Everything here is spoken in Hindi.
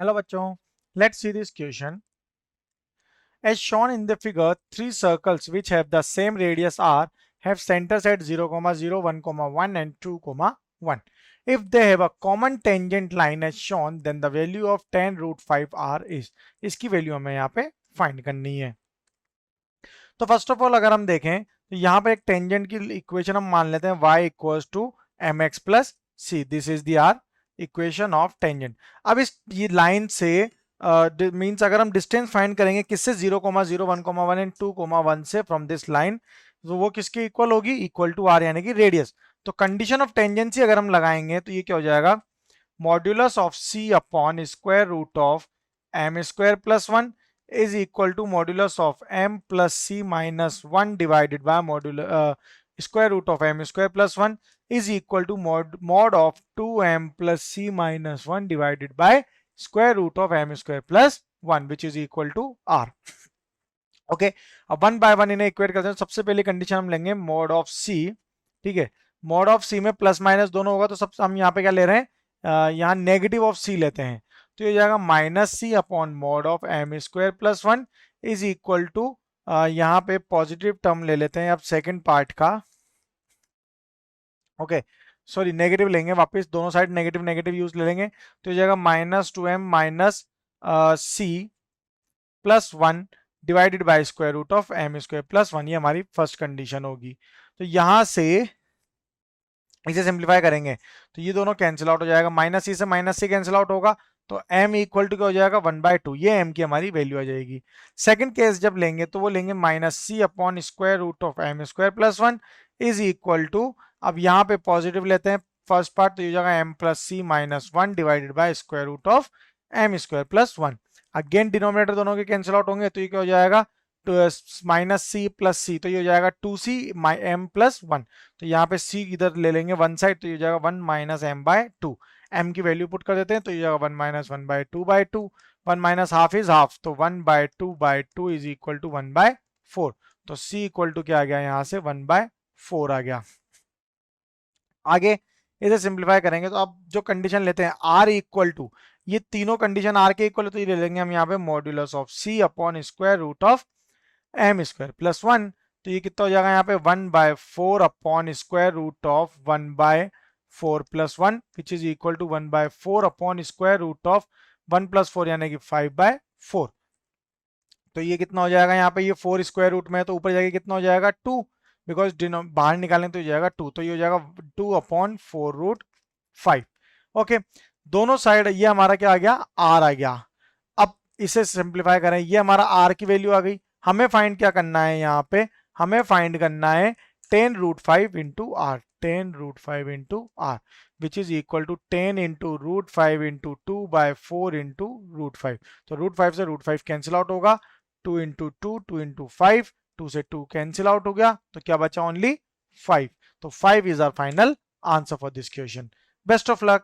Hello bachcho, let's see this question. As shown in the figure, three circles which have the same radius r have centers at 0, 0, 1, 1 and 2, 1. If they have a common tangent line as shown, then the value of tan root 5 r is. इसकी वैल्यू हमें यहाँ पे फाइंड करनी है. तो फर्स्ट ऑफ ऑल अगर हम देखें तो यहाँ पे एक टेंजेंट की इक्वेशन हम मान लेते हैं y equals to m x plus c. This is the our equation of tangent. अब इस ये लाइन से मींस अगर हम डिस्टेंस फाइंड करेंगे किससे 0, 0, 1, 1 एंड 2, 1 से फ्रॉम दिस लाइन, तो वो किसके इक्वल होगी? इक्वल टू आर यानी कि रेडियस. तो कंडीशन ऑफ टेंजेंसी अगर हम लगाएंगे तो ये क्या हो जाएगा? Modulus of c upon square root of m square plus 1 is equal to modulus of m plus c minus 1 divided by square root of m square plus 1 is equal to mod of 2m plus c minus 1 divided by square root of m square plus 1 which is equal to r. Okay, अब वन बाय वन इन्हें इक्वेट करते हैं. सबसे पहली कंडीशन हम लेंगे मॉड ऑफ सी. ठीक है, मॉड ऑफ सी में प्लस माइनस दोनों होगा, तो सब हम यहाँ पे क्या ले रहे हैं? यहाँ नेगेटिव ऑफ सी लेते हैं, तो ये जाएगा minus c upon mod of m square plus 1 is equal to यहाँ पे पॉजिटिव टर्म ले लेते हैं अब सेकंड पार्ट का. ओके सॉरी, नेगेटिव लेंगे वापस, दोनों साइड नेगेटिव नेगेटिव यूज ले लेंगे, तो ये जाएगा minus 2m minus c plus 1 divided by square root of m square plus 1. ये हमारी फर्स्ट कंडीशन होगी. तो यहां से इसे सिंप्लीफाई करेंगे तो ये दोनों कैंसिल आउट हो जाएगा, माइनस सी से माइनस सी कैंसिल आउट होगा, तो m इक्वल टू क्या हो जाएगा? 1/2. ये m की हमारी वैल्यू आ जाएगी. सेकंड केस जब लेंगे तो वो लेंगे minus c upon square root of m square plus 1 is equal to, अब यहाँ पे पॉजिटिव लेते हैं फर्स्ट पार्ट, तो ये जाएगा m plus c minus 1 divided by square root of m square plus 1. Again denominator दोनों के कैंसिल आउट होंगे, तो ये क्या हो जाएगा? माइनस सी प्लस सी, तो ये हो जाएगा 2c m प्लस 1. तो यहाँ पे c इधर ले लेंगे वन साइड, तो ये हो जाएगा 1 माइनस एम बाय 2. m की वैल्यू पुट कर देते हैं, तो ये जाएगा 1 minus 1/2/2. 1 minus half is half, तो 1/2/2 इज इक्वल टू 1/4. तो c इक्वल टू क्या आ गया? यहाँ से 1/4 आ गया. आगे इसे सिंप्लीफाई करेंगे तो अब जो कंडीशन लेते हैं r इक्वल टू, ये तीनों कंडीशन r के इक्वल, तो ये ले लेंगे हम यहाँ पे modulus of c upon square root of m square plus 1. तो ये कितना हो जाएगा यहाँ पे? 1/4 upon square root of 1/4 plus 1 which is equal to 1/4 upon square root of 1 plus 4 यानी कि 5/4. तो ये कितना हो जाएगा यहाँ पे? ये 4 स्क्वायर रूट में है तो ऊपर जाके कितना हो जाएगा? 2, बिकॉज बाहर निकालें तो ये जाएगा 2, तो ये हो जाएगा 2 अपॉन 4 रूट 5. ओके, दोनों साइड ये हमारा क्या आ गया? r आ गया. अब इसे सिंप्लीफाई करें, ये हमारा r की वैल्यू आ गई. हमें फाइंड क्या करना है यहाँ पे? हमें फाइंड करना है tan root 5 into r. tan root 5 into r which is equal to 10 into root 5 into 2/4 into root 5. तो रूट 5 से रूट 5 कैंसिल आउट होगा, 2 इंटू 2, 2 इंटू 5, 2 से 2 कैंसिल आउट हो गया, तो क्या बचा? ओनली 5. तो 5 is our final answer for this question. Best of luck.